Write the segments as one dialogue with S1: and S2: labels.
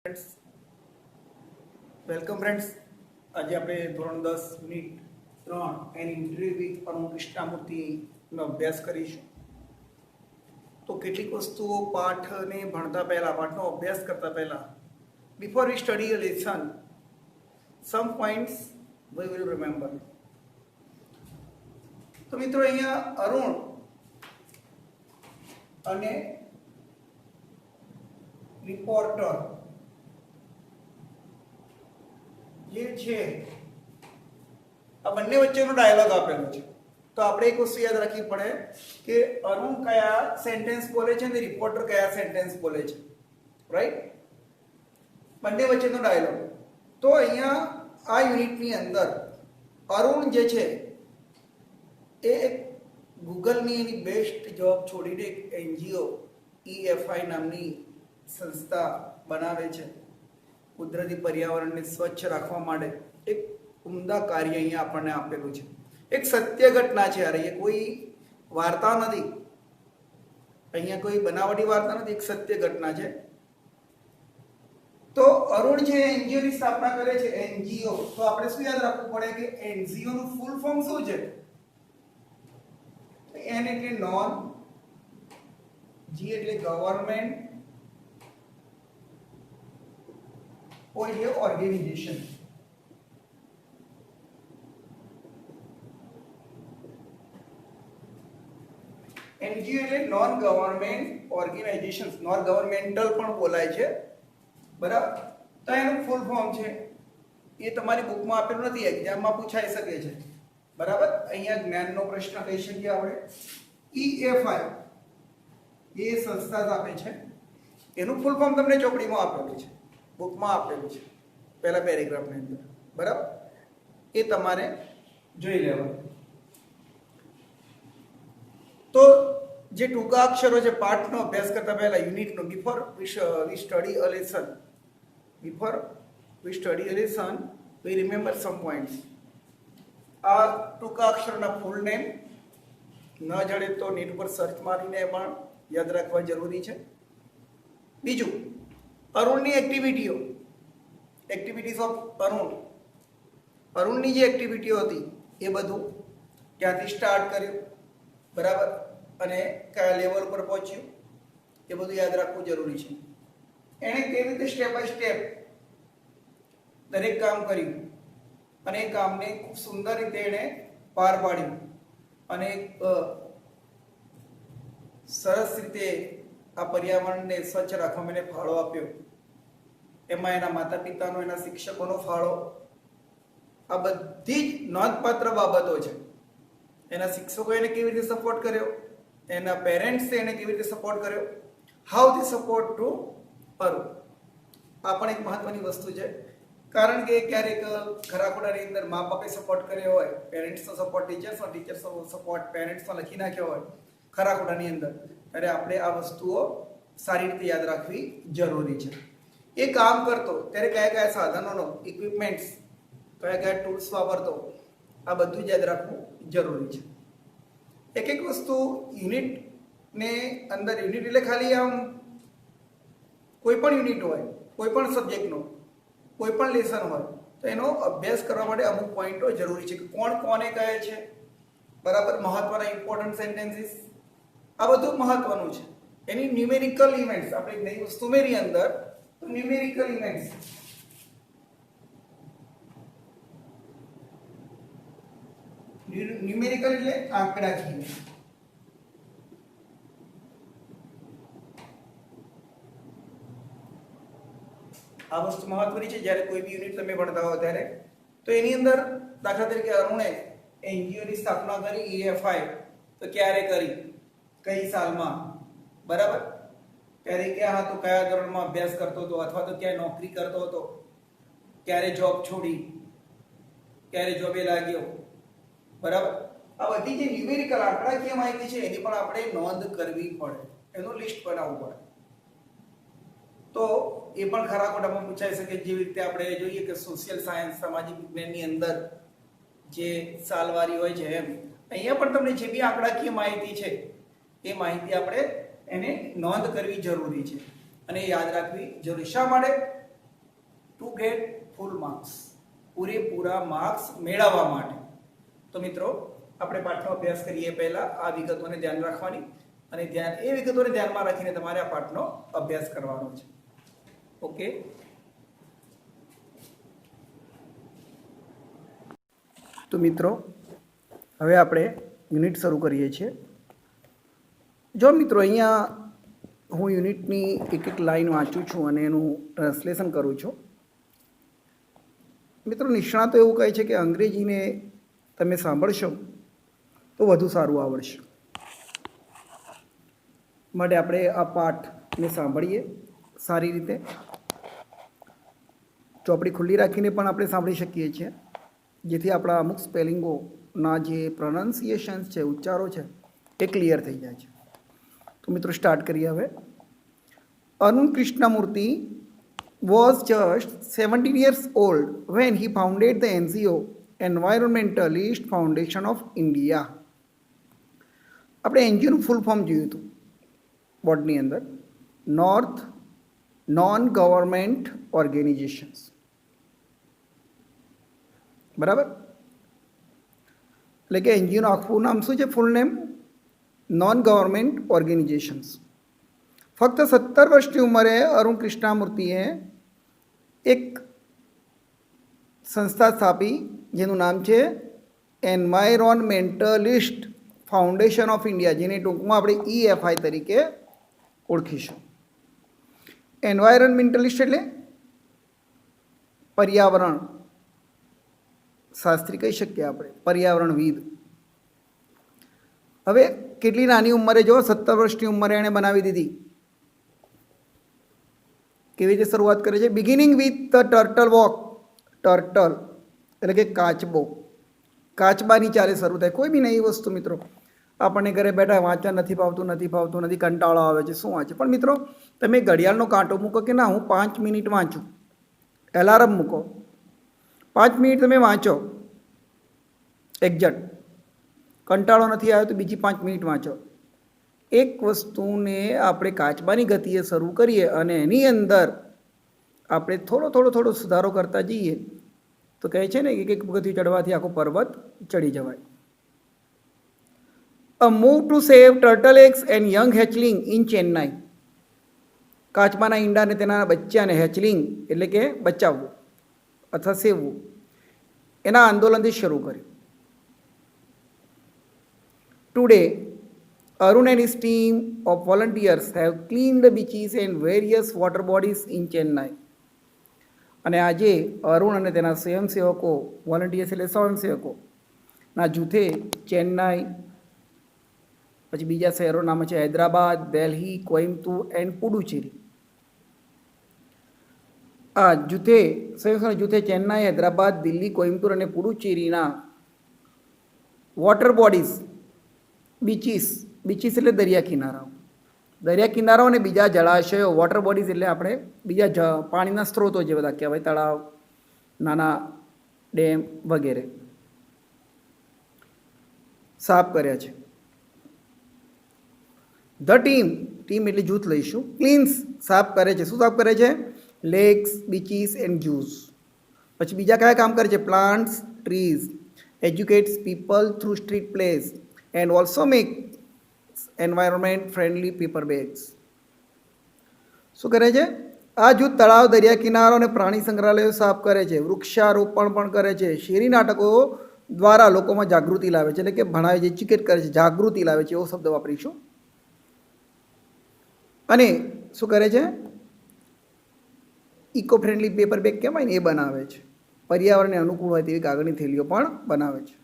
S1: Friends welcome friends आज आप धोरण 10 unit 3 an interview with Arun કૃષ્ણમૂર્તિનો અભ્યાસ કરીશું। તો કેટલીક વસ્તુઓ પાઠને ભણતા પહેલા પાઠનો અભ્યાસ કરતા પહેલા before we study a lesson some points we will remember. તો મિત્રો અહીંયા અરુણ અને રિપોર્ટર જે છે આ બંને વચ્ચેનો ડાયલોગ આપેલો છે। તો આપણે એક વસ્તુ યાદ રાખવી પડે કે અરુણ કયા સેન્ટેન્સ બોલે છે અને રિપોર્ટર કયા સેન્ટેન્સ બોલે છે, રાઈટ? બંને વચ્ચેનો ડાયલોગ। તો અહીંયા આ યુનિટની અંદર અરુણ જે છે એ ગૂગલની એની બેસ્ટ જોબ છોડીને એક એનજીઓ EFI નામની સંસ્થા બનાવે છે। કુદરતી पर्यावरणને સ્વચ્છ રાખવા માટે એક ઉમદા કાર્ય અહીંયા આપણને આપેલું છે। એક સત્ય ઘટના છે યાર, એ કોઈ વાર્તા નથી, અહીંયા કોઈ બનાવટી વાર્તા નથી, એક સત્ય ઘટના છે। તો અરુણ જે એનજીઓ ની સ્થાપના કરે છે, એનજીઓ, તો આપણે શું યાદ રાખવું પડે કે એનજીઓ નું ફૂલ ફોર્મ શું છે? એન એટલે નોન, જી એટલે ગવર્નમેન્ટ, ओ ये ऑर्गेनाइजेशन। एनजीओ એટલે નોન ગવર્નમેન્ટ ઓર્ગેનાઇઝેશન્સ, નોન ગવર્નમેન્ટલ પણ બોલાય છે, બરાબર? તો એનું ફૂલ ફોર્મ છે એ તમારી બુકમાં આપેલું નથી, એક્ઝામમાં પૂછાઈ શકે છે, બરાબર? અહીંયા જ્ઞાનનો પ્રશ્ન કહી શકીએ આપણે। EFI એ સંસ્થા આપે છે, એનું ફૂલ ફોર્મ તમને ચોપડીમાં આપેલું છે, બુકમાં આપેલું છે પહેલા પેરેગ્રાફની અંદર, બરાબર? એ તમારે જોઈ લેવાનું। તો જે ટૂંકા અક્ષરો છે પાઠનો અભ્યાસ કરતા પહેલા યુનિટનો before we study a lesson we remember some points. આ ટૂંકા અક્ષરોના ફૂલ નેમ ન જડે તો નેટ ઉપર સર્ચ મારીને પણ યાદ રાખવા જરૂરી છે। બીજું, અરુણની એક્ટિવિટીઝ ઓફ અરુણની જે એક્ટિવિટીઓ હતી એ બધું ક્યાંથી સ્ટાર્ટ કર્યું, બરાબર, અને કયા લેવલ પર પહોંચ્યું એ બધું યાદ રાખવું જરૂરી છે। એણે કેવી રીતે સ્ટેપ બાય સ્ટેપ દરેક કામ કર્યું અને એ કામને ખૂબ સુંદર રીતે એણે પાર પાડ્યું અને સરસ રીતે આ પર્યાવરણને સ્વચ્છ રાખવા માટે ફાળો આપ્યો। એમાં એના માતા પિતાનો, એના શિક્ષકોનો ફાળો, આ બધી જ નોંધપાત્ર બાબતો છે। એના શિક્ષકો એને કેવી રીતે સપોર્ટ કર્યો, એના પેરેન્ટ્સે એને કેવી રીતે સપોર્ટ કર્યો, how the support two Arun. આ પણ એક મહત્વની વસ્તુ છે, કારણ કે ક્યારેક ખરા ખોટાની અંદર મા બાપે સપોર્ટ કર્યો હોય, પેરેન્ટ્સનો સપોર્ટ ટીચર્સનો સપોર્ટ પેરેન્ટ્સનો લખી નાખ્યો હોય ખરા ખોટાની અંદર, ત્યારે આપણે આ વસ્તુઓ સારી રીતે યાદ રાખવી જરૂરી છે। એ કામ કરતો ત્યારે કયા કયા સાધનોનો, ઇક્વિપમેન્ટ્સ, કયા કયા ટૂલ્સ વાપરતો, આ બધું જ યાદ રાખવું જરૂરી છે। એક એક વસ્તુ યુનિટને અંદર, યુનિટ એટલે ખાલી આમ કોઈ પણ યુનિટ હોય, કોઈ પણ સબ્જેક્ટનો, કોઈ પણ લેસન હોય, તો એનો અભ્યાસ કરવા માટે અમુક પોઈન્ટો જરૂરી છે કે કોણ કોને કહે છે, બરાબર, મહત્વના ઇમ્પોર્ટન્ટ સેન્ટેન્સીસ, આ બધું મહત્વનું છે। એની ન્યુમેરિકલ ઇવેન્ટ્સ, આપણે એક નવી વસ્તુ ઉમેરી અંદર, તો ન્યુમેરિકલ ઇવેન્ટ્સ, ન્યુમેરિકલ એટલે આંકડાકીય, આ વસ્તુ મહત્વની છે જ્યારે કોઈ બી યુનિટ તમે ભણતા હો ત્યારે। તો એની અંદર દાખલા તરીકે અરુણે એનજીઓ ની સ્થાપના કરી, EFI, તો ક્યારે કરી, કઈ સાલમાં, બરાબર? ત્યારે ક્યાં હતો, કયા ધોરણમાં અભ્યાસ કરતો હતો, અથવા તો ક્યાં નોકરી કરતો હતો, ક્યારે જોબ છોડી, ક્યારે જોબે લાગ્યો, બરાબર? આ બધી જે ન્યુમેરિકલ આંકડાકીય માહિતી છે એની પણ આપણે નોંધ કરવી પડે, એનું લિસ્ટ બનાવવું પડે। તો એ પણ ખરા ખોટામાં પૂછાઈ શકે, જેવી રીતે આપણે જોઈએ કે સોશિયલ સાયન્સ, સામાજિક વિજ્ઞાનની અંદર જે સાલવારી હોય છે, એમ અહીંયા પણ તમને જે બી આંકડાકીય માહિતી છે એ માહિતી આપણે એને નોંધ કરવી જરૂરી છે અને યાદ રાખવી જરૂરી। શા માટે? ટુ ગેટ ફૂલ માર્ક્સ, પૂરેપૂરા માર્ક્સ મેળવવા માટે. તો મિત્રો આપણે પાઠનો અભ્યાસ કરીએ પહેલા આ વિગતોને ધ્યાન રાખવાની અને એ વિગતોને ધ્યાનમાં રાખીને તમારે આ પાઠનો અભ્યાસ કરવાનો છે. ઓકે, તો મિત્રો હવે આપણે યુનિટ શરૂ કરીએ છીએ. જો મિત્રો અહીંયા હું યુનિટની એક એક લાઈન વાંચું છું અને એનું ટ્રાન્સલેશન કરું છું. મિત્રો નિષ્ણાતો એવું કહે છે કે અંગ્રેજીને તમે સાંભળશો તો વધુ સારું આવડશે. માટે આપણે આ પાઠને સાંભળીએ સારી રીતે. ચોપડી ખુલ્લી રાખીને પણ આપણે સાંભળી શકીએ છીએ, જેથી આપણા અમુક સ્પેલિંગોના જે પ્રોનાઉન્સિએશન્સ છે, ઉચ્ચારો છે, એ ક્લિયર થઈ જાય છે. તો મિત્રો સ્ટાર્ટ કરીએ હવે. Arun Krishnamurthy was just 17 years old when he founded the NGO Environmentalist Foundation of India. આપણે એનજીઓનું ફૂલ ફોર્મ જોયું હતું બોર્ડની અંદર, નોર્થ નોન ગવર્મેન્ટ ઓર્ગેનાઇઝેશન્સ. બરાબર, એટલે કે એનજીઓનું આખું નામ શું છે, ફૂલ નેમ નોન ગવર્મેન્ટ ઓર્ગેનાઇઝેશન્સ. ફક્ત 17 વર્ષની ઉંમરે અરુણ કૃષ્ણમૂર્તિએ એક સંસ્થા સ્થાપી જેનું નામ છે એન્વાયરોન્મેન્ટલિસ્ટ ફાઉન્ડેશન ઓફ ઇન્ડિયા, જેને ટૂંકમાં આપણે EFI તરીકે ઓળખીશું. એન્વાયરોન્મેન્ટલિસ્ટ એટલે પર્યાવરણ શાસ્ત્રી કહી શકીએ આપણે, પર્યાવરણવિદ. હવે કેટલી નાની ઉંમરે, જો 17 વર્ષની ઉંમરે એણે બનાવી દીધી. કેવી રીતે શરૂઆત કરે છે? Beginning with the turtle walk. Turtle એટલે કે કાચબો, કાચબાની ચાલે શરૂ થાય. કોઈ બી નવી વસ્તુ મિત્રો, આપણને ઘરે બેઠા વાંચવા નથી ફાવતું, નથી, કંટાળો આવે છે, શું વાંચે. પણ મિત્રો તમે ઘડિયાળનો કાંટો મૂકો કે ના હું 5 મિનિટ વાંચું, એલાર્મ મૂકો, 5 મિનિટ તમે વાંચો એક્ઝેક્ટ. કંટાળો નથી આવ્યો તો બીજી 5 મિનિટ વાંચો. એક વસ્તુને આપણે કાચબાની ગતિએ શરૂ કરીએ અને એની અંદર આપણે થોડો સુધારો કરતા જઈએ તો કહે છે ને કે એક પગથિયું ચડવાથી આખો પર્વત ચડી જવાય. A move to save turtle eggs and young hatchling in Chennai. કાચબાના ઈંડાને તેના બચ્ચાને, હેચલિંગ એટલે કે બચાવવું અથવા સેવવું, એના આંદોલનથી શરૂ કર્યું. Today Arun and his team of volunteers have cleaned the beaches and various water bodies in Chennai. અને આજે અરુણ અને તેના સ્વયંસેવકો, વોલન્ટિયર્સ એટલે સ્વયંસેવકો ના જૂથે ચેન્નાઈ, પછી બીજા શહેરો નામ છે હૈદરાબાદ, દિલ્હી, કોઇમ્બતુર એન્ડ પુડુચેરી. આ જૂથે, સંયુક્ત જૂથે ચેન્નાઈ, હૈદરાબાદ, દિલ્હી, કોઇમ્બતુર અને પુડુચેરીના વોટર બોડીઝ, બીચીસ એટલે દરિયા કિનારાઓ અને બીજા જળાશયો, વોટર બોડીઝ એટલે આપણે બીજા પાણીના સ્ત્રોતો જે બધા કહેવાય, તળાવ, નાના ડેમ વગેરે સાફ કર્યા છે. ધ ટીમ એટલે જૂથ લઈશું. ક્લીન્સ સાફ કરે છે. શું સાફ કરે છે? Lakes, beaches and zoos. પછી બીજા કયા કામ કરે છે? Plants, trees, educates people through street plays and also make environment friendly paper bags. શું કરે છે? આ જૂથ તળાવ, દરિયા કિનારો અને પ્રાણી સંગ્રહાલયો સાફ કરે છે, વૃક્ષારોપણ પણ કરે છે, શેરી નાટકો દ્વારા લોકોમાં જાગૃતિ લાવે છે, એટલે કે ભણાવે છે, એજ્યુકેટ કરે છે, જાગૃતિ લાવે છે, એવો શબ્દ વાપરીશું. અને શું કરે છે? ઇકો ફ્રેન્ડલી પેપર બેગ કહેવાય ને, એ બનાવે છે. પર્યાવરણને અનુકૂળ હોય તેવી કાગળની થેલીઓ પણ બનાવે છે.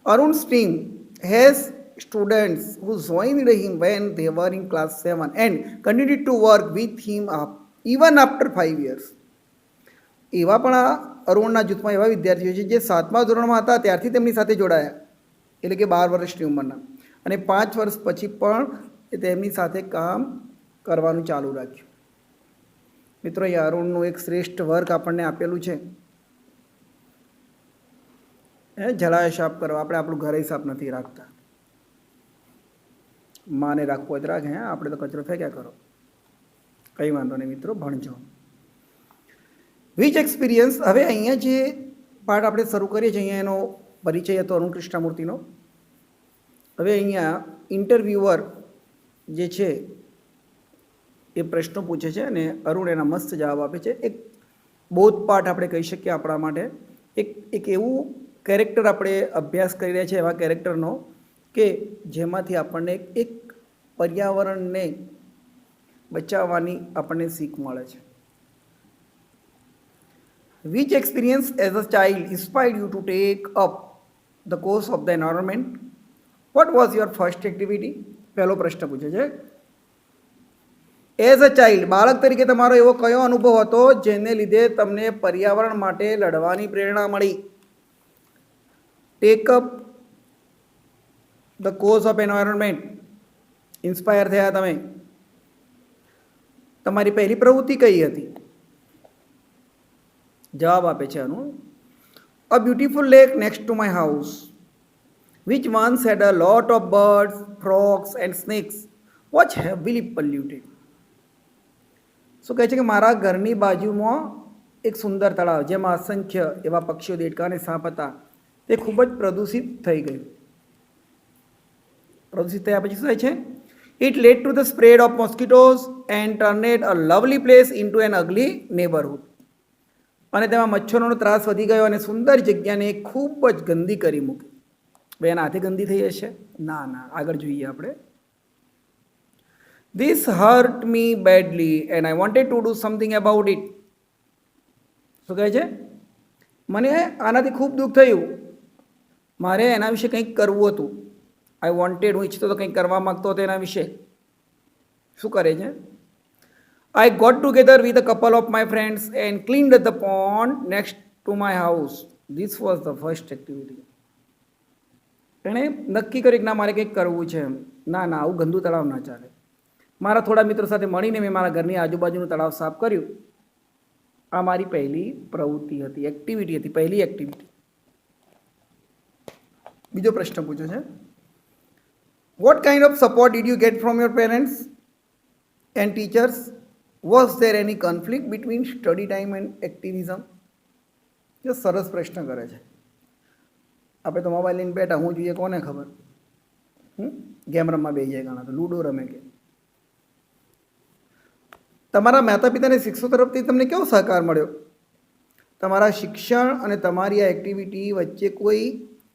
S1: Arun's team has students who joined him when they were in class 7 and continued to work with him even after 5 years. એવા પણ આ અરુણના જૂથમાં એવા વિદ્યાર્થીઓ છે જે 7મા ધોરણમાં હતા ત્યારથી તેમની સાથે જોડાયા, એટલે કે 12 વર્ષની ઉંમરના, અને 5 વર્ષ પછી પણ તેમની સાથે કામ કરવાનું ચાલુ રાખ્યું. મિત્રો, એ અરુણનું એક શ્રેષ્ઠ વર્ક આપણને આપેલું છે. જળાશય સાફ કરવા, આપણે આપણું ઘરે સાફ નથી રાખતા. માને રાખવો હોય તો રાખે, આપણે તો કચરો ફેંક્યા કરો. કંઈ વાંધો નહીં મિત્રો, ભણજો. વિચ એક્સપિરિયન્સ, હવે અહીંયા જે પાઠ આપણે શરૂ કરીએ છીએ અહીંયા એનો પરિચય હતો અરુણ કૃષ્ણમૂર્તિનો. હવે અહીંયા ઇન્ટરવ્યુઅર જે છે એ પ્રશ્નો પૂછે છે અને અરુણ એના મસ્ત જવાબ આપે છે. એક બોધપાઠ આપણે કહી શકીએ આપણા માટે. એક એવું કેરેક્ટર આપણે અભ્યાસ કરી રહ્યા છીએ, એવા કેરેક્ટરનો કે જેમાંથી આપણને એક પર્યાવરણને બચાવવાની આપણને શીખ મળે છે. Which experience as a child inspired you to take up the course of the environment? What was your first activity? પહેલો પ્રશ્ન પૂછે છે. એઝ અ ચાઇલ્ડ, બાળક તરીકે તમારો એવો કયો અનુભવ હતો જેને લીધે તમને પર્યાવરણ માટે લડવાની પ્રેરણા મળી? Tech up the cause of environment, inspire થયા તમે. તમારી પહેલી પ્રવૃત્તિ કઈ હતી? જવાબ આપે છે અનુ, a beautiful lake next to my house which once had a lot of birds, frogs and snakes was heavily polluted. શું કહે છે કે મારા ઘરની બાજુમાં એક સુંદર તળાવ જેમાં અસંખ્ય એવા પક્ષીઓ, દેડકા અને સાપ હતા, તે ખૂબ જ પ્રદૂષિત થઈ ગયું. પ્રદૂષિત થયા પછી શું થાય છે? It led to the spread of mosquitoes and turned a lovely place into an ugly neighbourhood. અને તેમાં મચ્છરોનો ત્રાસ વધી ગયો અને સુંદર જગ્યાને ખૂબ જ ગંદી કરી મૂકી. બેન હાથે ગંદી થઈ હશે? ના ના, આગળ જોઈએ આપણે. This hurt me badly and I wanted to do something about it. શું કહે છે? મને આનાથી ખૂબ દુઃખ થયું, મારે એના વિશે કંઈક કરવું હતું. આઈ વોન્ટેડ, હું ઈચ્છતો તો કંઈક કરવા માગતો હતો એના વિશે. શું કરે છે? I got together with a couple of my friends and cleaned the pond next to my house. This was the first activity. એણે નક્કી કર્યું કે ના, મારે કંઈક કરવું છે. ના ના, આવું ગંદુ તળાવ ના ચાલે. મારા થોડા મિત્રો સાથે મળીને મેં મારા ઘરની આજુબાજુનું તળાવ સાફ કર્યું. આ મારી પહેલી પ્રવૃત્તિ હતી, એક્ટિવિટી હતી, પહેલી એક્ટિવિટી. બીજો પ્રશ્ન પૂછ્યો છે. Vote kind of support did you get from your parents and teachers? Was there any conflict between study time and activism? જો સરસ પ્રશ્ન કરે છે. આપણે તો મોબાઈલ લઈને બેઠા, હું જોઈએ કોને ખબર. ગેમ રમવા બેસી જાય, ઘણા તો લૂડો રમે. કે તમારા માતા પિતાને શિક્ષકો તરફથી તમને કેવો સહકાર મળ્યો? તમારા શિક્ષણ અને તમારી આ એક્ટિવિટી વચ્ચે કોઈ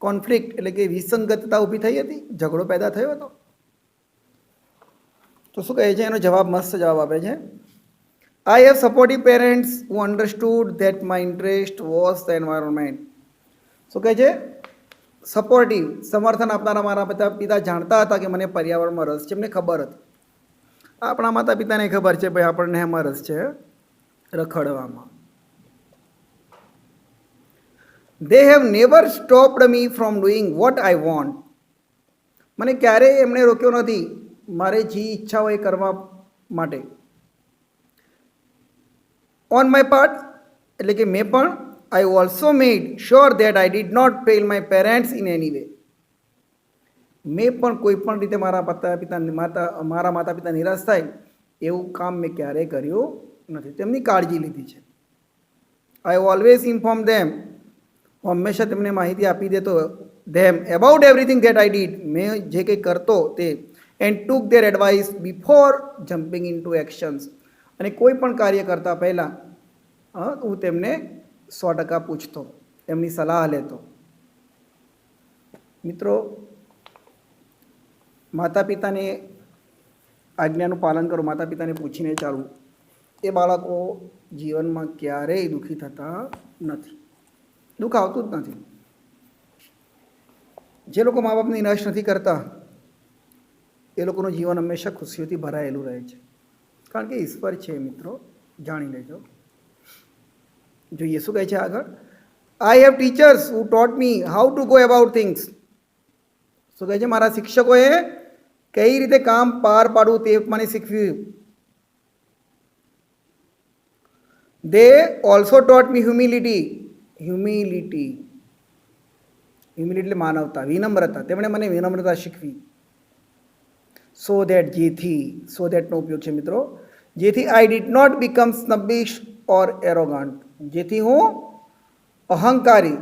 S1: કોન્ફ્લિક્ટ એટલે કે વિસંગતતા ઊભી થઈ હતી? ઝઘડો પેદા થયો હતો? તો શું કહે છે? એનો જવાબ મસ્ત જવાબ આપે છે. I have supportive parents who understood that my interest was the environment. શું કહે છે? સપોર્ટિવ, સમર્થન આપનારા મારા પિતા જાણતા હતા કે મને પર્યાવરણમાં રસ છે. એમને ખબર હતી. આપણા માતા પિતાને ખબર છે ભાઈ આપણને એમાં રસ છે, રખડવામાં. They have never stopped me from doing what I want. મને ક્યારેય એમણે રોક્યો નથી મારે જે ઈચ્છા હોય કરવા માટે. On my part, એટલે કે મેં પણ, I also made sure that I did not fail my parents in any way. મેં પણ કોઈ પણ રીતે મારા માતા પિતા નિરાશ થાય એવું કામ મેં ક્યારેય કર્યું નથી. તેમની કાળજી લીધી છે. આઈ ઓલવેઝ ઇન્ફોર્મ ધેમ, હું હંમેશા તેમને માહિતી આપી દેતો them about everything that I did, મેં જે કંઈ કરતો તે. And took their advice before jumping into actions, અને કોઈ પણ કાર્ય કરતાં પહેલાં હું તેમને 100% પૂછતો, એમની સલાહ લેતો. મિત્રો, માતા પિતાને આજ્ઞાનું પાલન કરો, માતા પિતાને પૂછીને ચાલવું, એ બાળકો જીવનમાં ક્યારેય દુઃખી થતા નથી. દુઃખ આવતું જ નથી. જે લોકો મા બાપને નિરાશ નથી કરતા એ લોકોનું જીવન હંમેશા ખુશીઓથી ભરાયેલું રહે છે. કારણ કે ઈશ્વર છે મિત્રો, જાણી લેજો. જોઈએ શું કહે છે આગળ. I have teachers who taught me how to go about things. શું કહે છે? મારા શિક્ષકોએ કઈ રીતે કામ પાર પાડવું તે મને શીખવ્યું. They also taught me humility. Humility એટલે માનવતા, વિનમ્રતા. તેમણે મને વિનમ્રતા શીખવી. સો દેટ, જેથી, સો દેટનો ઉપયોગ છે મિત્રો, જેથી I did not become snobbish or arrogant. જેથી હું અહંકારી,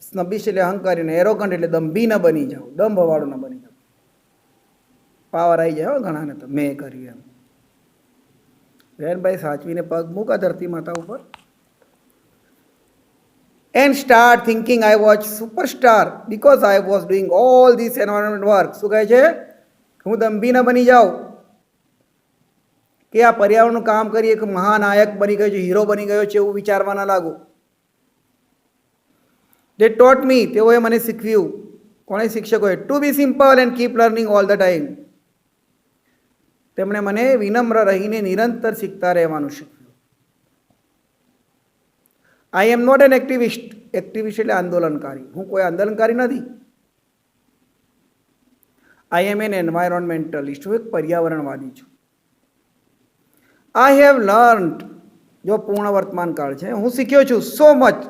S1: સ્નબિશ એટલે અહંકારી ને એરોગન્ટ એટલે દંભી ન બની જાઉં, દંભવાળો ન બની જાઉં. પાવર આવી જાય ઘણાને તો મેં કર્યું એમ. વેનભાઈ સાચવીને પગ મૂકા ધરતી માતા ઉપર. And start thinking I was superstar because I was doing all this environment work. શું કહે છે? હું દંભી ન બની જાઉં કે આ પર્યાવરણનું કામ કરી એક મહાનાયક બની ગયો છે, હીરો બની ગયો છે એવું વિચારવા ના લાગુ. They taught me, તેઓએ મને શીખવ્યું. કોણે? શિક્ષકોએ. To be simple and keep learning all the time. તેમણે મને વિનમ્ર રહીને નિરંતર શીખતા રહેવાનું શીખ્યું. I am not an activist. Activist એટલે આંદોલનકારી. હું કોઈ આંદોલનકારી નથી. I am an environmentalist. હું એક પર્યાવરણવાદી છું. આઈ હેવ લર્ન્ડ, જો પૂર્ણ વર્તમાન કાળ છે, હું શીખ્યો છું સો મચ,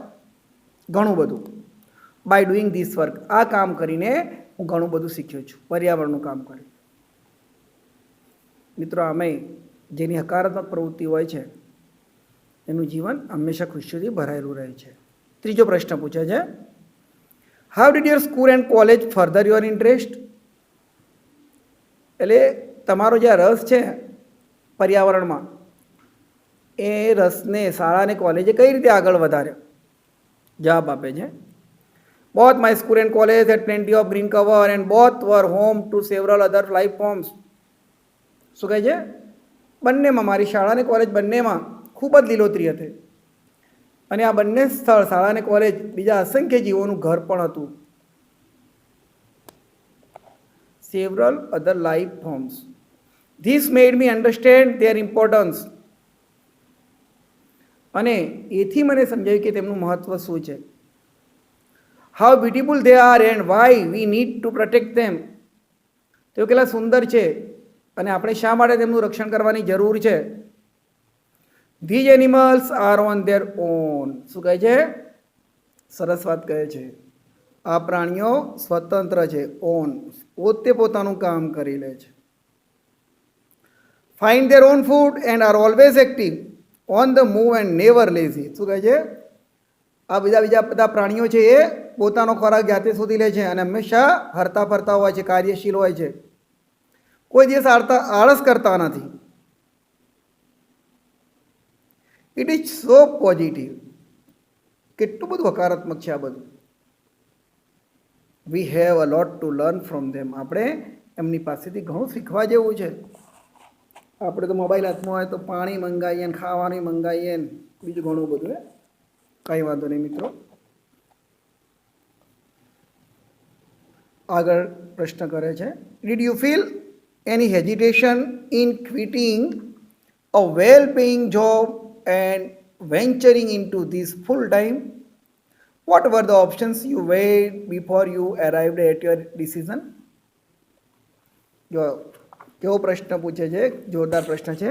S1: ઘણું બધું. બાય ડુઈંગ ધીસ વર્ક, આ કામ કરીને હું ઘણું બધું શીખ્યો છું, પર્યાવરણનું કામ કરી. મિત્રો, આમે જેની હકારાત્મક પ્રવૃત્તિ હોય છે એનું જીવન હંમેશા ખુશીઓથી ભરાયેલું રહે છે. ત્રીજો પ્રશ્ન પૂછે છે, how did your school and college further your interest? એટલે તમારો જે રસ છે પર્યાવરણમાં, એ રસને શાળા અને કોલેજે કઈ રીતે આગળ વધાર્યો? જવાબ આપે છે, both my school and college had plenty of green cover and both were home to several other life forms. શું કહે છે? બંનેમાં, મારી શાળા અને કોલેજ બંનેમાં ખૂબ જ લીલોતરી હતી. અને આ બંને સ્થળ, શાળા અને કોલેજ, બીજા અસંખ્ય જીવોનું ઘર પણ હતું. Several other life forms. This made me understand there importance. અને એથી મને સમજાયું કે તેમનું મહત્ત્વ શું છે. How beautiful they are and why we need to protect them. તેઓ કેટલા સુંદર છે અને આપણે શા માટે તેમનું રક્ષણ કરવાની જરૂર છે. These animals are on their own. શું કહે છે? સરસ વાત કહે છે. આ પ્રાણીઓ સ્વતંત્ર છે, ઓન, પોતે પોતાનું કામ કરી લે છે. Find there on food and are always active, on the move and never lazy. શું કહે છે? આ બીજા બધા પ્રાણીઓ છે એ પોતાનો ખોરાક જાતે શોધી લે છે અને હંમેશા હરતા ફરતા હોય છે, કાર્યશીલ હોય છે, કોઈ દિવસ આળસ કરતા નથી. It is so positive. કેટલું બધું હકારાત્મક છે આ બધું. We have a lot to learn from them. આપણે એમની પાસેથી ઘણું શીખવા જેવું છે. આપણે તો મોબાઈલ હાથમાં હોય તો પાણી મંગાવીએ ને ખાવાનું મંગાવીએ ને બીજું ઘણું બધું. કંઈ વાંધો નહીં મિત્રો. આગળ પ્રશ્ન કરે છે, did you feel any hesitation in quitting a well paying job and venturing into this full time? What were the options you weighed before you arrived at your decision? જો કેવો પ્રશ્ન પૂછે છે, જોરદાર પ્રશ્ન છે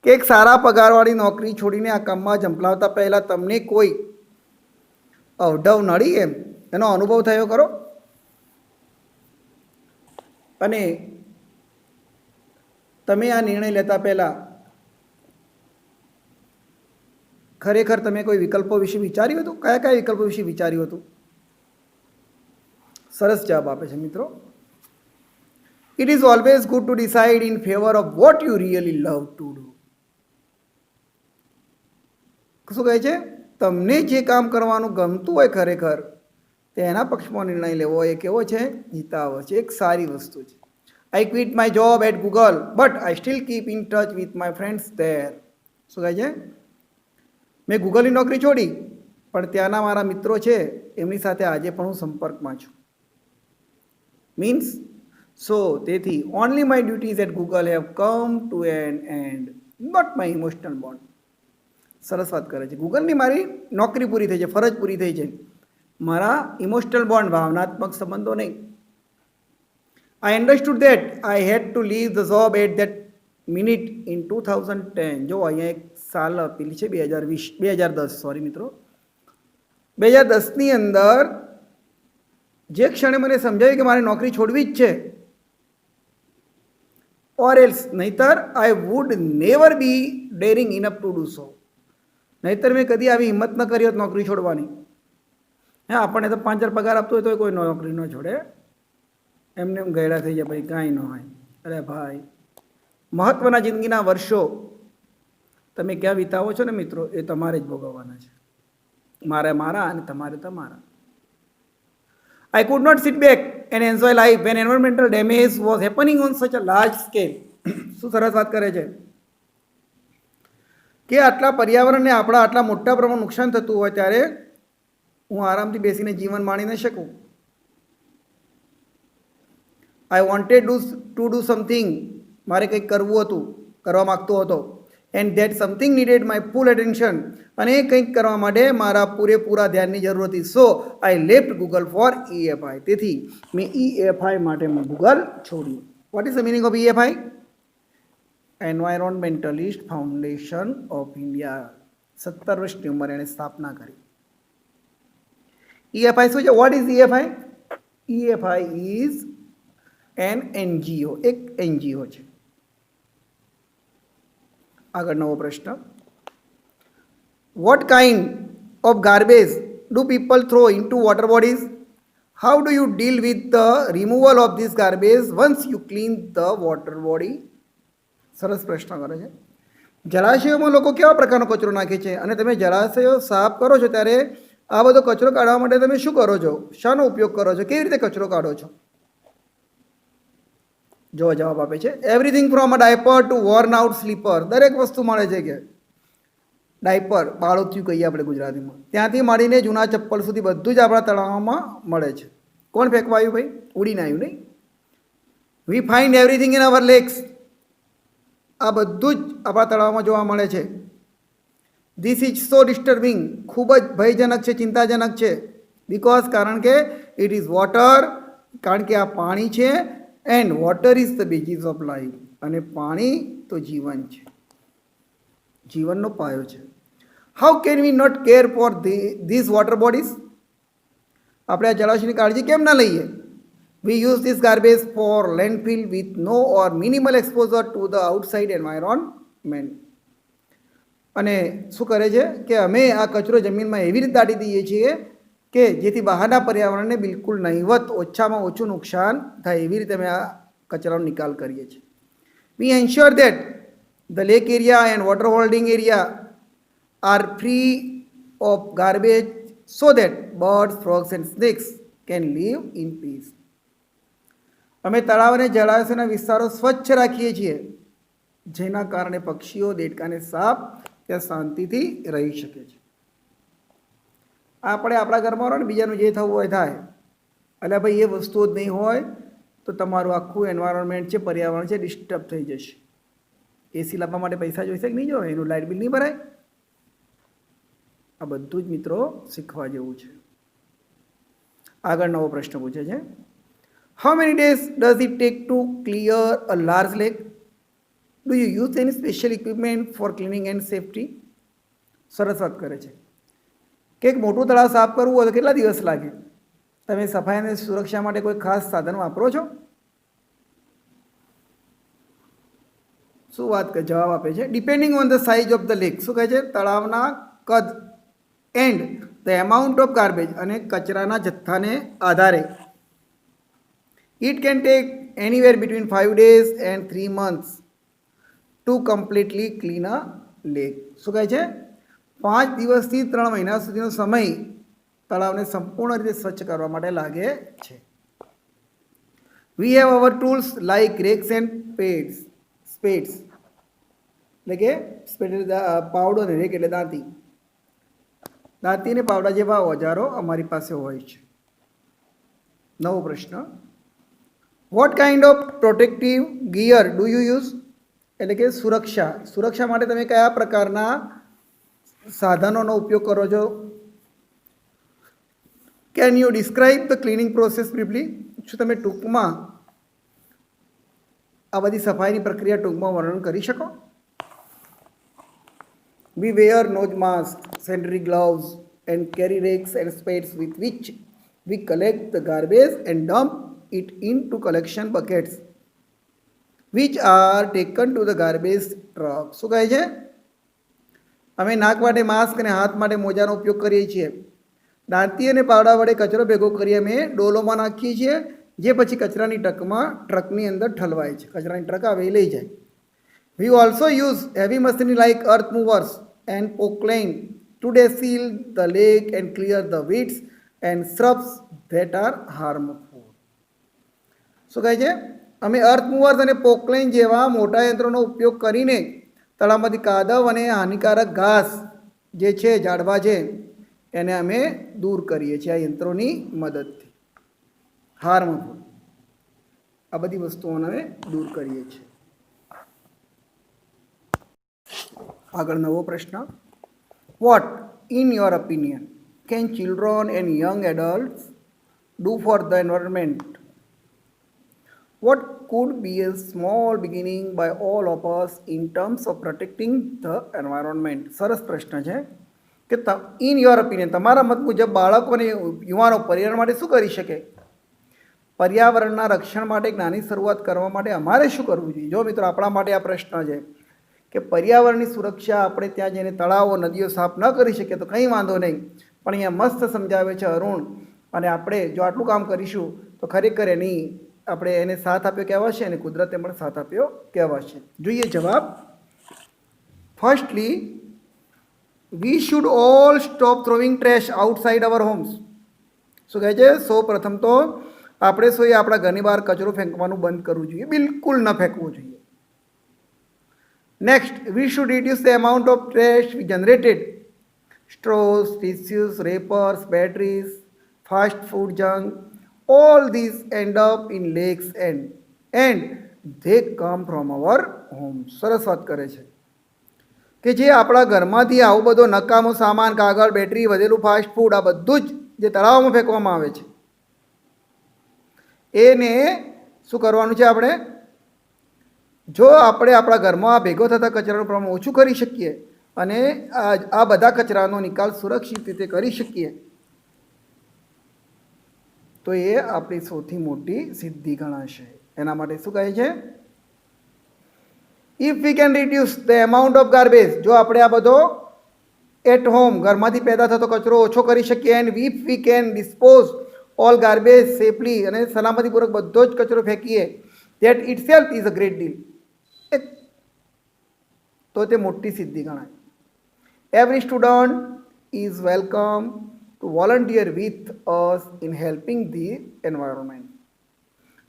S1: કે એક સારા પગારવાળી નોકરી છોડીને આ કામમાં ઝંપલાવતા પહેલાં તમને કોઈ અવઢવ નડી એમ એનો અનુભવ થયો ખરો? અને તમે આ નિર્ણય લેતા પહેલાં ખરેખર તમે કોઈ વિકલ્પો વિશે વિચાર્યું હતું? કયા કયા વિકલ્પો વિશે વિચાર્યું હતું? સરસ જવાબ આપે છે મિત્રો. It is always good to decide in favour of what you really love to do. શું કહે છે? તમને જે કામ કરવાનું ગમતું હોય ખરેખર તેના પક્ષમાં નિર્ણય લેવો એ કેવો છે? હિતાવહ છે, એક સારી વસ્તુ છે. I quit my job at Google but I still keep in touch with my friends there. શું કહે છે? મેં ગૂગલની નોકરી છોડી પણ ત્યાંના મારા મિત્રો છે એમની સાથે આજે પણ હું સંપર્કમાં છું. મીન્સ તેથી only my duties at Google have come to an end not my emotional bond. સરસ વાત કરે છે. ગૂગલની મારી નોકરી પૂરી થઈ છે, ફરજ પૂરી થઈ છે, મારા ઇમોશનલ બોન્ડ, ભાવનાત્મક સંબંધો નહીં. I understood that I had to leave the job at that minute in 2010. જો અહીંયા એક સાલ આપેલી છે 2010 સોરી મિત્રો, 2010ની અંદર જે ક્ષણે મને સમજાયું કે મારે નોકરી છોડવી જ છે, ઓર એલ્સ નહીતર I would never be daring enough to do સો. નહીંતર મેં કદી આવી હિંમત ન કરી હોત નોકરી છોડવાની. હા, આપણને તો 5,000 પગાર આપતો હોય તો કોઈ નોકરી ન છોડે, એમને એમ ગયડા થઈ જાય, ભાઈ કાંઈ ન હોય. અરે ભાઈ, મહત્ત્વના જિંદગીના વર્ષો તમે ક્યાં વિતાવો છો ને મિત્રો, એ તમારે જ ભોગવવાના છે. મારે મારા અને તમારે તમારા. I could not sit back and enjoy life when environmental damage was happening on such a large scale. શું સરસ વાત કરે છે કે આટલા પર્યાવરણને આપણા આટલા મોટા પ્રમાણમાં નુકસાન થતું હોય ત્યારે હું આરામથી બેસીને જીવન માણી ન શકું. I wanted to do something, મારે કંઈક કરવું હતું, કરવા માગતો હતો. And that something needed my full attention, અને એ કંઈક કરવા માટે મારા પૂરેપૂરા ધ્યાનની જરૂર હતી. So I left Google for EFI. તેથી મેં EFI માટે મેં ગૂગલ છોડ્યું. What is the meaning of EFI? Environmentalist foundation of India. 17 વર્ષની ઉંમરે એણે સ્થાપના કરી. EFI શું છે? What is EFI? EFI is an NGO, એક NGO છે. આગળ નવો પ્રશ્ન. What kind of garbage do people throw into water bodies? How do you deal with the removal of this garbage once you clean the water body? સરસ પ્રશ્ન કરે છે. જળાશયોમાં લોકો કેવા પ્રકારનો કચરો નાખે છે, અને તમે જળાશયો સાફ કરો છો ત્યારે આ બધો કચરો કાઢવા માટે તમે શું કરો છો? શાનો ઉપયોગ કરો છો? કેવી રીતે કચરો કાઢો છો? જો જવાબ આપે છે, everything from a diaper to worn out slipper. દરેક વસ્તુ મળે છે. કે ડાયપર, બાળોતિયું કહીએ આપણે ગુજરાતીમાં, ત્યાંથી માંડીને જૂના ચપ્પલ સુધી બધું જ આપણા તળાવમાં મળે છે. કોણ ફેંકવા આવ્યું ભાઈ? ઉડીને આવ્યું નહીં. We find everything in our lakes. આ બધું જ આપણા તળાવમાં જોવા મળે છે. This is so disturbing. ખૂબ જ ભયજનક છે, ચિંતાજનક છે. બિકોઝ, કારણ કે ઇટ ઇઝ વોટર, કારણ કે આ પાણી છે. And water is the basis of life, અને પાણી તો જીવન છે, જીવનનો પાયો છે. How can we not care for this water bodies? આપણે આ જળાશયની કાળજી કેમ ના લઈએ? We use this garbage for landfill with no or minimal exposure to the outside environment. અને શું કરે છે કે અમે આ કચરો જમીનમાં એવી રીતે દાટી દઈએ છીએ કે જેથી બહારના પર્યાવરણને બિલકુલ નહિવત, ઓછામાં ઓછું નુકસાન થાય, એવી રીતે અમે આ કચરાનો નિકાલ કરીએ છીએ. We ensure that the lake area and water holding area are free of garbage so that birds, frogs and snakes can live in peace. અમે તળાવ અને જળાશયના વિસ્તારો સ્વચ્છ રાખીએ છીએ, જેના કારણે પક્ષીઓ, દેડકા અને સાપ ત્યાં શાંતિથી રહી શકે છે. આપણે આપણા ઘરમાં રહો ને, બીજાનું જે થવું હોય થાય. એટલે ભાઈ એ વસ્તુઓ જ નહીં હોય તો તમારું આખું એન્વાયરમેન્ટ છે, પર્યાવરણ છે, ડિસ્ટર્બ થઈ જશે. એસી લાવવા માટે પૈસા જોઈશે કે નહીં જોઈએ? એનું લાઇટ બિલ નહીં ભરાય? આ બધું જ મિત્રો શીખવા જેવું છે. આગળ નવો પ્રશ્ન પૂછે છે. How many days does it take to clear a large lake? Do you use any special equipment for cleaning and safety? સરસ વાત કરે છે કે એક મોટું તળાવ સાફ કરવું હોય તો કેટલા દિવસ લાગે? તમે સફાઈ અને સુરક્ષા માટે કોઈ ખાસ સાધન વાપરો છો? શું વાત કરે? જવાબ આપે છે, depending on the size of the lake. શું કહે છે? તળાવના કદ and the amount of garbage, અને કચરાના જથ્થાને આધારે it can take anywhere between 5 days and 3 months two completely clean a lake. શું કહે છે? 5 દિવસથી 3 મહિના સુધીનો સમય તળાવને સંપૂર્ણ રીતે સ્વચ્છ કરવા માટે લાગે છે. We have our tools like rakes and spades, એટલે કે સ્પેડ એટલે પાવડો અને રેક એટલે દાંતી. દાંતી અને પાવડા જેવા ઓજારો અમારી પાસે હોય છે. નવો પ્રશ્ન. What kind of protective gear do you use? એટલે કે સુરક્ષા માટે તમે કયા પ્રકારના સાધનોનો ઉપયોગ કરો છો? Can you describe the cleaning process briefly? શું તમે ટૂંકમાં આ બધી સફાઈની પ્રક્રિયા ટૂંકમાં વર્ણન કરી શકો? We wear nose mask, sanitary gloves and carry rakes and spades with which we collect the garbage and dump it into collection buckets which are taken to the garbage truck. શું કહે છે? અમે નાક માટે mask અને હાથ માટે મોજાનો ઉપયોગ કરીએ છીએ. દાંતી અને પાવડા વડે કચરો ભેગો કરી અમે ડોલોમાં નાખીએ છીએ, જે પછી કચરાની ટ્રકની અંદર ઠલવાય છે. કચરાની ટ્રક આવે એ લઈ જાય. We also use heavy machinery like earth movers and Poclain to seal the lake and clear the weeds and shrubs that are harmful. શું કહે છે? અમે અર્થ મૂવર્સ અને પોકલેન જેવા મોટા યંત્રોનો ઉપયોગ કરીને તળાવમાંથી કાદવ અને હાનિકારક ઘાસ જે છે, ઝાડવા છે, એને અમે દૂર કરીએ છીએ આ યંત્રોની મદદથી. હાર્મફુલ આ બધી વસ્તુઓને અમે દૂર કરીએ છીએ. આગળ નવો પ્રશ્ન. What in your opinion can children and young adults do for the environment? What could be a small beginning by all of us in terms of protecting the environment? સરસ પ્રશ્ન છે કે ઇન યોર ઓપિનિયન, તમારા મત મુજબ બાળકો અને યુવાનો પર્યાવરણ માટે શું કરી શકે? પર્યાવરણના રક્ષણ માટે એક નાની શરૂઆત કરવા માટે અમારે શું કરવું જોઈએ? જો મિત્રો, આપણા માટે આ પ્રશ્ન છે કે પર્યાવરણની સુરક્ષા આપણે ત્યાં જઈને તળાવો, નદીઓ સાફ ન કરી શકીએ તો કંઈ વાંધો નહીં, પણ અહીંયા મસ્ત સમજાવે છે અરુણ. અને આપણે જો આટલું કામ કરીશું તો ખરેખર એની આપણે એને સાથ આપ્યો કહેવાશે અને કુદરતે પણ સાથ આપ્યો કહેવાશે. જોઈએ જવાબ. Firstly, we should all stop throwing trash outside our homes. શું કહે છે? સૌ પ્રથમ તો આપણે સૌએ આપણા ઘરની બહાર કચરો ફેંકવાનું બંધ કરવું જોઈએ, બિલકુલ ન ફેંકવું જોઈએ. Next, we should reduce the amount of trash generated. Straws, tissues, wrappers, batteries, fast food junk, all these end up in lakes and they come from our homes. સરસ વાત કરે છે કે જે આપણા ઘરમાંથી આવું બધો નકામો સામાન, કાગળ, બેટરી, વધેલું ફાસ્ટ ફૂડ, આ બધું જ જે તળાવમાં ફેંકવામાં આવે છે, એને શું કરવાનું છે? આપણે જો આપણે આપણા ઘરમાં ભેગો થતા કચરાનું પ્રમાણ ઓછું કરી શકીએ અને આ બધા કચરાનો નિકાલ સુરક્ષિત રીતે કરી શકીએ તો એ આપણી સૌથી મોટી સિદ્ધિ ગણાશે. એના માટે શું કહે છે? If we can reduce the amount of garbage, જો આપણે આ બધો એટ હોમ ઘરમાંથી પેદા થતો કચરો ઓછો કરી શકીએ, and if we can dispose all garbage safely, અને સલામતીપૂર્વક બધો જ કચરો ફેંકીએ, that itself is a great deal, તો તે મોટી સિદ્ધિ ગણાય. Every student is welcome to volunteer with us in helping the environment.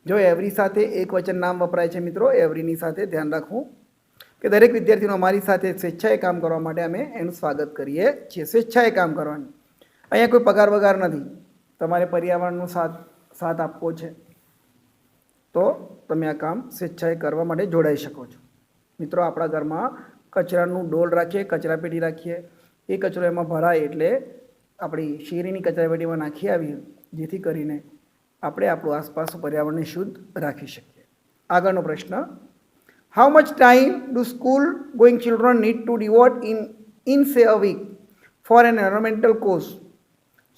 S1: જો એવરી સાથે એક વચન નામ વપરાય છે મિત્રો, એવરીની સાથે ધ્યાન રાખવું કે દરેક વિદ્યાર્થીનો અમારી સાથે સ્વેચ્છાએ કામ કરવા માટે અમે એનું સ્વાગત કરીએ છીએ. સ્વેચ્છાએ કામ કરવાની, અહીંયા કોઈ પગાર વગાર નથી. તમારે પર્યાવરણનો સાથ આપવો છે તો તમે આ કામ સ્વેચ્છાએ કરવા માટે જોડાઈ શકો છો. મિત્રો, આપણા ઘરમાં કચરાનું ડોલ રાખીએ, કચરાપેટી રાખીએ, એ કચરો એમાં ભરાય એટલે આપણી શેરીની કચરાપેટીમાં નાખી આવીએ, જેથી કરીને આપણે આપણું આસપાસનું પર્યાવરણને શુદ્ધ રાખી શકીએ. આગળનો પ્રશ્ન. How much time do school going children need to devote in say a week for an environmental cause?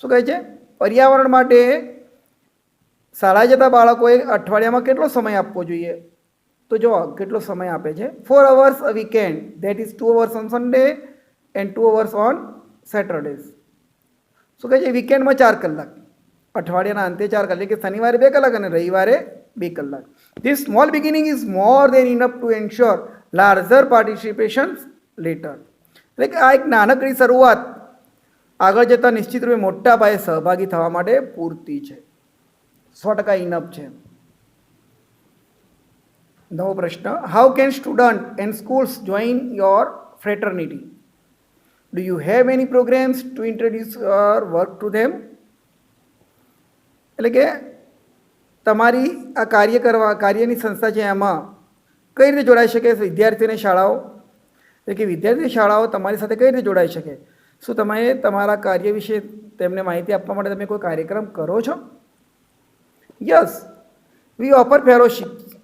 S1: શું કહે છે? પર્યાવરણ માટે શાળા જતા બાળકોએ અઠવાડિયામાં કેટલો સમય આપવો જોઈએ? તો જો કેટલો સમય આપે છે. 4 hours a weekend, that is 2 hours on Sunday and 2 hours on Saturdays. શું કહે છે? વીકેન્ડમાં 4 કલાક, અઠવાડિયાના અંતે 4 કલાક, એટલે કે શનિવારે 2 કલાક અને રવિવારે 2 કલાક. This small beginning is more then enough to ensure larger participation letter. એટલે કે આ એક નાનકડી શરૂઆત આગળ જતાં નિશ્ચિત રૂપે મોટા પાયે સહભાગી થવા માટે પૂરતી છે. 100% ઇનફ છે. નવો પ્રશ્ન. How can student and schools join your fraternity? Do you have any programs to introduce your work to them? એટલે કે તમારી આ કાર્યની સંસ્થા છે એમાં કઈ રીતે જોડાઈ શકે વિદ્યાર્થીઓની શાળાઓ? એટલે કે વિદ્યાર્થી શાળાઓ તમારી સાથે કઈ રીતે જોડાઈ શકે? શું તમે તમારા કાર્ય વિશે તેમને માહિતી આપવા માટે તમે કોઈ કાર્યક્રમ કરો છો? Yes, we offer fellowships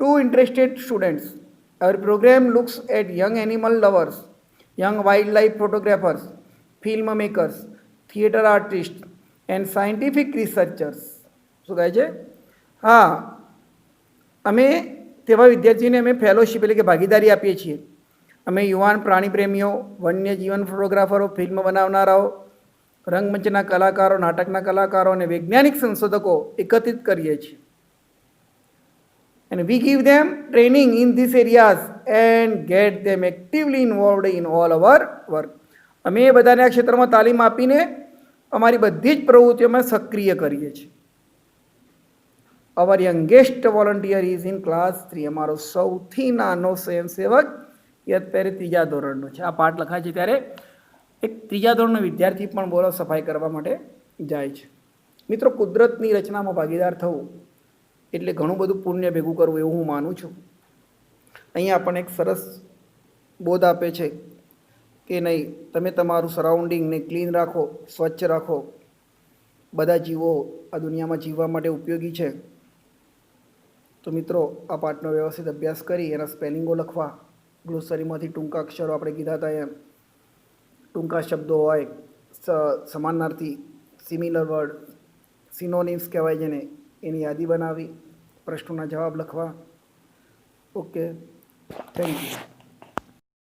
S1: to interested students. Our program looks at young animal lovers, young wildlife photographers, filmmakers, theatre artists and scientific researchers. શું કહે છે? હા, અમે તેવા વિદ્યાર્થીઓને અમે ફેલોશિપ એટલે કે ભાગીદારી આપીએ છીએ અમે યુવાન પ્રાણી પ્રેમીઓ, વન્ય જીવન ફોટોગ્રાફરો, ફિલ્મ બનાવનારાઓ, રંગમંચના કલાકારો, નાટકના કલાકારો અને વૈજ્ઞાનિક સંશોધકો એકત્રિત કરીએ છીએ. And we give them training in these areas and get them actively involved in all our work. અમે એ બધાને આ ક્ષેત્રમાં તાલીમ આપીને અમારી બધી જ પ્રવૃત્તિઓમાં સક્રિય કરીએ છીએ. Our youngest volunteer is in class 3. અમારો સૌથી નાનો સ્વયંસેવક એ અત્યારે 3જા ધોરણનો છે. આ પાઠ લખાય છે ત્યારે એક 3જા ધોરણનો વિદ્યાર્થી પણ બોલો સફાઈ કરવા માટે જાય છે. મિત્રો, કુદરતની રચનામાં ભાગીદાર થવું એટલે ઘણું બધું પુણ્ય ભેગું કરવું એવું હું માનું છું. અહીંયા આપણને એક સરસ બોધ આપે છે કે નહીં, તમે તમારું સરાઉન્ડિંગને ક્લીન રાખો, સ્વચ્છ રાખો. બધા જીવો આ દુનિયામાં જીવવા માટે ઉપયોગી છે. તો મિત્રો, આ પાઠનો વ્યવસ્થિત અભ્યાસ કરી એના સ્પેલિંગો લખવા, ગ્લોસરીમાંથી ટૂંકા અક્ષરો આપણે કીધા હતા એમ ટૂંકા શબ્દો હોય, સમાનાર્થી, સિમિલર વર્ડ, સિનોનિમ્સ કહેવાય જેને, એની યાદી બનાવી, પ્રશ્નોના જવાબ લખવા. Okay, thank you.